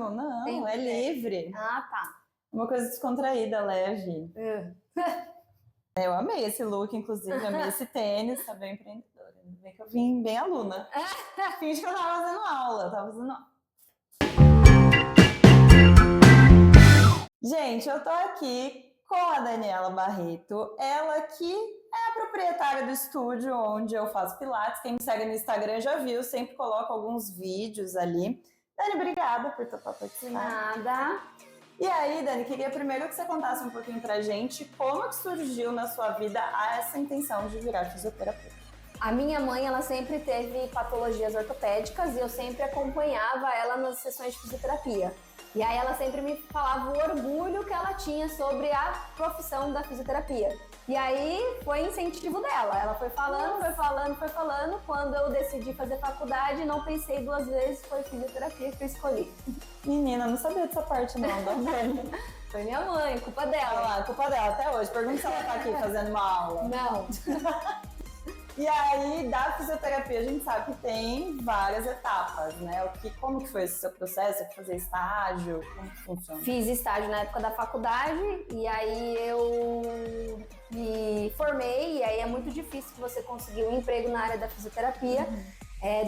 ótimo. Não, é livre. Ah, tá. Uma coisa descontraída, leve. Eu amei esse look, inclusive, amei esse tênis, tá bem empreendedora. Ainda bem que eu vim bem aluna. Finge que eu tava fazendo aula, Gente, eu tô aqui com a Daniela Barreto, ela que é a proprietária do estúdio onde eu faço pilates. Quem me segue no Instagram já viu, sempre coloco alguns vídeos ali. Dani, obrigada por topar participar. Nada. E aí, Dani, queria primeiro que você contasse um pouquinho pra gente como que surgiu na sua vida essa intenção de virar fisioterapeuta. A minha mãe, ela sempre teve patologias ortopédicas e eu sempre acompanhava ela nas sessões de fisioterapia. E aí ela sempre me falava o orgulho que ela tinha sobre a profissão da fisioterapia. E aí foi incentivo dela. Ela foi falando. Quando eu decidi fazer faculdade, não pensei duas vezes, foi fisioterapia que eu escolhi. Menina, não sabia dessa parte não, da Dani. Foi minha mãe, culpa dela. Olha lá, culpa dela até hoje. Pergunta se ela tá aqui fazendo uma aula. Não. E aí, da fisioterapia, a gente sabe que tem várias etapas, né? Como que foi esse seu processo? Fazer estágio? Como que funciona? Fiz estágio na época da faculdade e aí eu me formei e aí é muito difícil você conseguir um emprego na área da fisioterapia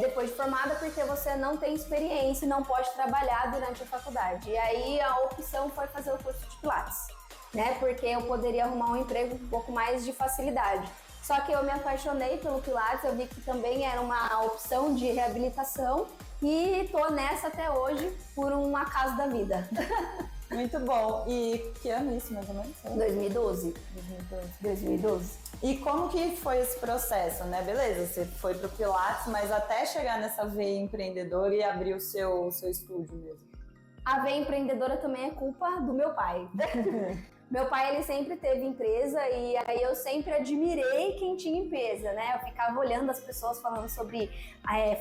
depois de formada, porque você não tem experiência e não pode trabalhar durante a faculdade. E aí a opção foi fazer o curso de Pilates, né? Porque eu poderia arrumar um emprego um pouco mais de facilidade. Só que eu me apaixonei pelo Pilates, eu vi que também era uma opção de reabilitação e tô nessa até hoje por um acaso da vida. Muito bom. E que ano é isso, mais ou menos? 2012. 2012. E como que foi esse processo, né? Beleza, você foi pro Pilates, mas até chegar nessa veia empreendedora e abrir o seu estúdio mesmo. A veia empreendedora também é culpa do meu pai. Meu pai, ele sempre teve empresa e aí eu sempre admirei quem tinha empresa, né? Eu ficava olhando as pessoas falando sobre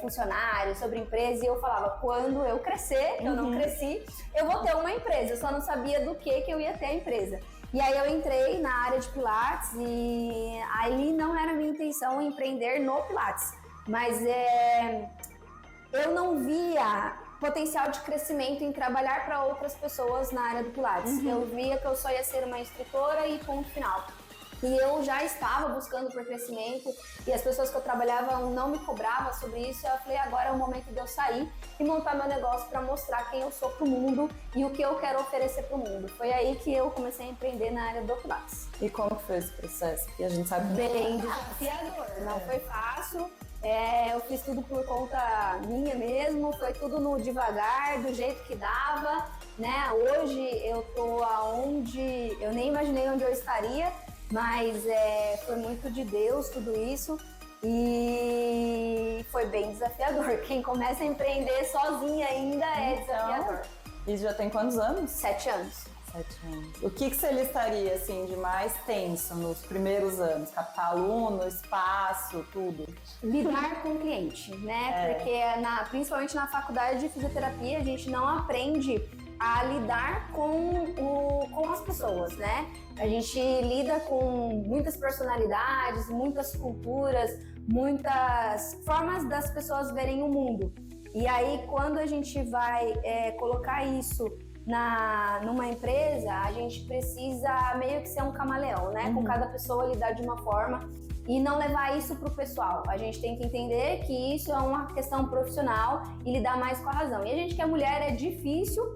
funcionários, sobre empresa e eu falava, quando eu crescer, eu não cresci, eu vou ter uma empresa. Eu só não sabia do que eu ia ter a empresa. E aí eu entrei na área de Pilates e ali não era minha intenção empreender no Pilates, mas eu não via potencial de crescimento em trabalhar para outras pessoas na área do Pilates. Eu via que eu só ia ser uma instrutora e ponto final. E eu já estava buscando por crescimento e as pessoas que eu trabalhava não me cobravam sobre isso. Eu falei, agora é o momento de eu sair e montar meu negócio para mostrar quem eu sou pro mundo e o que eu quero oferecer pro mundo. Foi aí que eu comecei a empreender na área do Pilates. E como foi esse processo? Porque a gente sabe bem desafiador, não foi fácil. Eu fiz tudo por conta minha mesmo, foi tudo no devagar, do jeito que dava, né? Hoje eu tô aonde eu nem imaginei onde eu estaria, mas foi muito de Deus tudo isso e foi bem desafiador. Quem começa a empreender sozinha ainda é desafiador. E já tem quantos anos? 7 anos. 7 anos. O que você listaria assim de mais tenso nos primeiros anos? Captar aluno, espaço, tudo? Lidar com o cliente, né? Porque principalmente na faculdade de fisioterapia a gente não aprende a lidar com as pessoas, né? A gente lida com muitas personalidades, muitas culturas, muitas formas das pessoas verem o mundo. E aí quando a gente vai colocar isso numa empresa, a gente precisa meio que ser um camaleão, né? Com cada pessoa lidar de uma forma e não levar isso pro pessoal. A gente tem que entender que isso é uma questão profissional e lidar mais com a razão. E a gente que é mulher, é difícil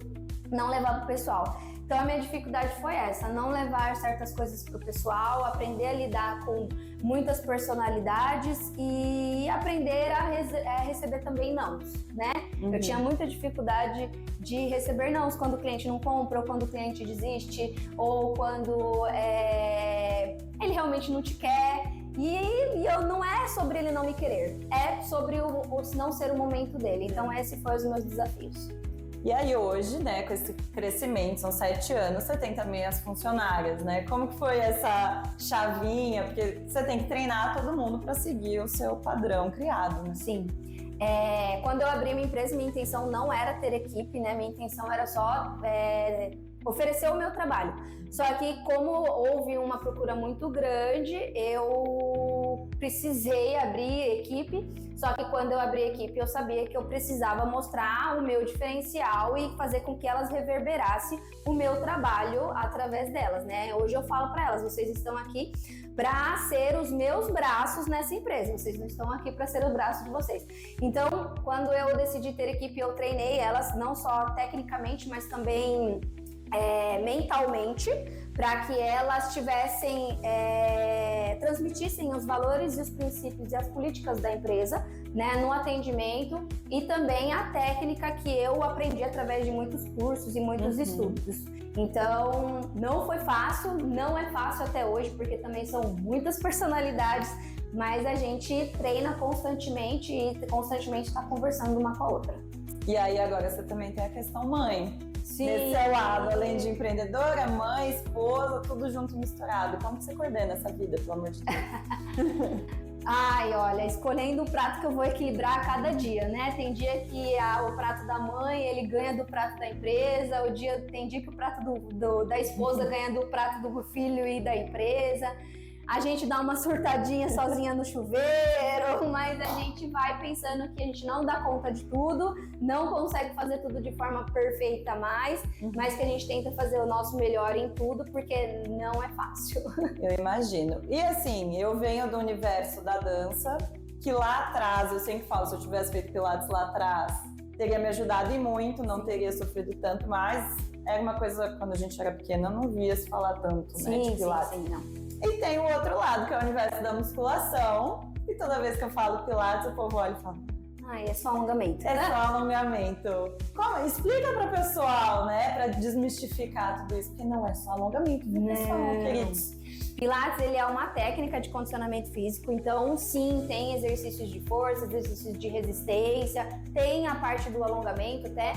não levar pro pessoal. Então a minha dificuldade foi essa, não levar certas coisas pro pessoal, aprender a lidar com muitas personalidades e aprender a receber também nãos, né? Eu tinha muita dificuldade de receber nãos quando o cliente não compra, ou quando o cliente desiste, ou quando ele realmente não te quer. E não é sobre ele não me querer, é sobre o não ser o momento dele. Então esses foram os meus desafios. E aí hoje, né, com esse crescimento, são 7 anos, você tem também as funcionárias, né? Como que foi essa chavinha? Porque você tem que treinar todo mundo para seguir o seu padrão criado, né? Sim. Quando eu abri minha empresa, minha intenção não era ter equipe, né? Minha intenção era só oferecer o meu trabalho. Só que como houve uma procura muito grande, eu precisei abrir equipe, só que quando eu abri a equipe eu sabia que eu precisava mostrar o meu diferencial e fazer com que elas reverberassem o meu trabalho através delas, né? Hoje eu falo para elas, vocês estão aqui para ser os meus braços nessa empresa, vocês não estão aqui para ser o braço de vocês. Então, quando eu decidi ter equipe, eu treinei elas não só tecnicamente, mas também mentalmente, para que elas transmitissem os valores e os princípios e as políticas da empresa, né, no atendimento, e também a técnica que eu aprendi através de muitos cursos e muitos estudos. Então, não foi fácil, não é fácil até hoje, porque também são muitas personalidades, mas a gente treina constantemente e constantemente está conversando uma com a outra. E aí agora você também tem a questão mãe. Sim. Nesse seu lado, além de empreendedora, mãe, esposa, tudo junto e misturado. Como que você coordena essa vida, pelo amor de Deus? Ai, olha, escolhendo o prato que eu vou equilibrar a cada dia, né? Tem dia que o prato da mãe, ele ganha do prato da empresa, tem dia que o prato da esposa ganha do prato do filho e da empresa. A gente dá uma surtadinha sozinha no chuveiro, mas a gente vai pensando que a gente não dá conta de tudo, não consegue fazer tudo de forma perfeita mais, mas que a gente tenta fazer o nosso melhor em tudo, porque não é fácil. Eu imagino. E assim, eu venho do universo da dança, que lá atrás, eu sempre falo, se eu tivesse feito Pilates lá atrás, teria me ajudado e muito, não teria sofrido tanto, mas era uma coisa, quando a gente era pequena, não via se falar tanto, né, de Pilates. Sim, não. E tem o outro lado, que é o universo da musculação. E toda vez que eu falo Pilates, o povo olha e fala: é só alongamento. É só alongamento. Como? Explica para o pessoal, né? Para desmistificar tudo isso. Porque não é só alongamento, viu, pessoal, queridos? Pilates, ele é uma técnica de condicionamento físico, então sim, tem exercícios de força, exercícios de resistência, tem a parte do alongamento até,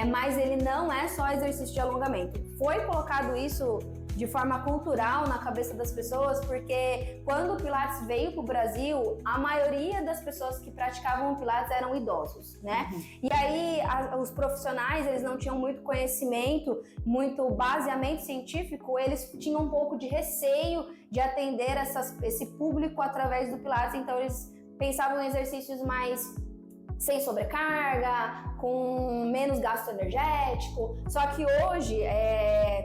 mas ele não é só exercício de alongamento. Foi colocado isso de forma cultural na cabeça das pessoas, porque quando o Pilates veio para o Brasil, a maioria das pessoas que praticavam o Pilates eram idosos, né? E aí os profissionais, eles não tinham muito conhecimento, muito baseamento científico, eles tinham um pouco de receio de atender esse público através do Pilates, então eles pensavam em exercícios mais sem sobrecarga, com menos gasto energético. Só que hoje,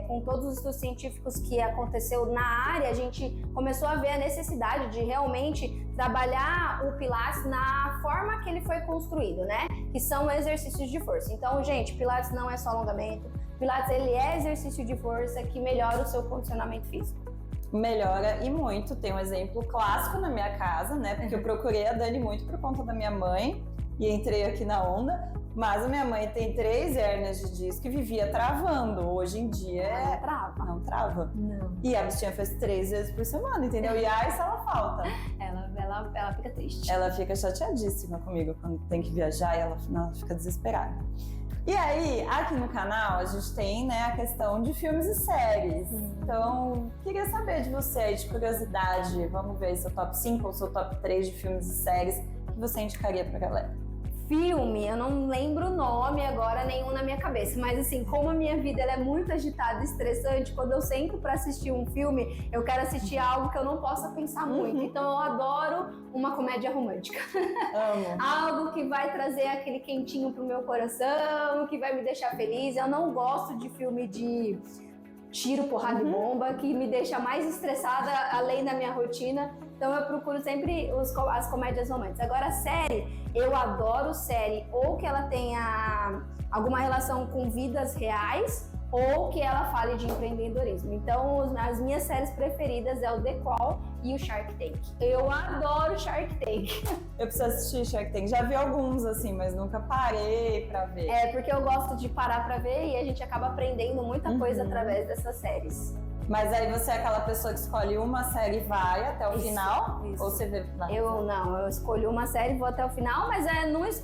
com todos os estudos científicos que aconteceu na área, a gente começou a ver a necessidade de realmente trabalhar o Pilates na forma que ele foi construído, né? Que são exercícios de força. Então, gente, Pilates não é só alongamento. Pilates, ele é exercício de força que melhora o seu condicionamento físico. Melhora e muito. Tem um exemplo clássico na minha casa, né? Porque eu procurei a Dani muito por conta da minha mãe e entrei aqui na onda. Mas a minha mãe tem 3 hérnias de disco e vivia travando. Hoje em dia Não trava. Não trava? Não. E a bichinha faz 3 vezes por semana, entendeu? E aí, se ela falta. Ela fica triste. Ela fica chateadíssima comigo quando tem que viajar e ela fica desesperada. E aí, aqui no canal, a gente tem, né, a questão de filmes e séries. Então, queria saber de você aí, de curiosidade. Vamos ver seu top 5 ou seu top 3 de filmes e séries que você indicaria pra galera. Filme, eu não lembro o nome agora, nenhum na minha cabeça, mas assim, como a minha vida ela é muito agitada e estressante, quando eu sento pra assistir um filme, eu quero assistir algo que eu não possa pensar muito. Então eu adoro uma comédia romântica. Amo. Algo que vai trazer aquele quentinho pro meu coração, que vai me deixar feliz. Eu não gosto de filme de tiro, porrada e bomba, que me deixa mais estressada além da minha rotina. Então eu procuro sempre as comédias românticas. Agora, série, eu adoro série ou que ela tenha alguma relação com vidas reais ou que ela fale de empreendedorismo. Então, as minhas séries preferidas é o The Call e o Shark Tank. Eu adoro Shark Tank. Eu preciso assistir Shark Tank. Já vi alguns, assim, mas nunca parei pra ver. Porque eu gosto de parar pra ver e a gente acaba aprendendo muita coisa através dessas séries. Mas aí você é aquela pessoa que escolhe uma série e vai até o final? Isso. Ou você vê... Eu escolho uma série, vou até o final, mas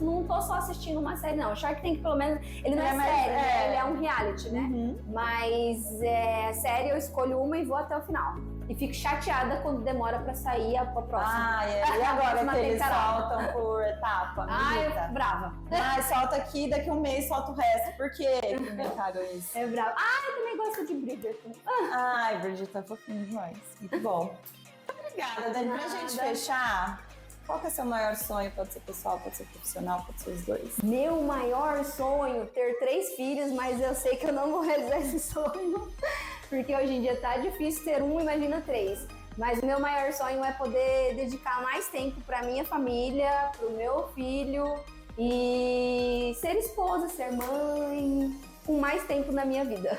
não tô só assistindo uma série, não. O Shark Tank, pelo menos, ele não é série, né? Ele é um reality, né? Mas série eu escolho uma e vou até o final. E fico chateada quando demora pra sair a próxima. E agora que eles soltam por etapa? Eu fico brava. Solta aqui, daqui um mês solta o resto. Por que inventaram isso? É brava. Eu também gosto de Bridgerton. Bridgerton é fofinho demais. Muito bom. Obrigada, Dani. Pra gente fechar, qual que é o seu maior sonho? Pode ser pessoal, pode ser profissional, pode ser os dois. Meu maior sonho, ter 3 filhos, mas eu sei que eu não vou realizar esse sonho, porque hoje em dia tá difícil ter um, imagina 3. Mas o meu maior sonho é poder dedicar mais tempo para minha família, para o meu filho e ser esposa, ser mãe, com mais tempo na minha vida.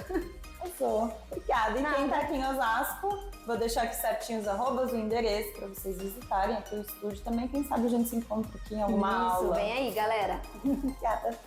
Arrasou. Obrigada. E Nada. quem tá aqui em Osasco, vou deixar aqui certinho os arrobas, o endereço para vocês visitarem aqui o estúdio também. Quem sabe a gente se encontra aqui em alguma Isso, aula. vem aí, galera. Obrigada.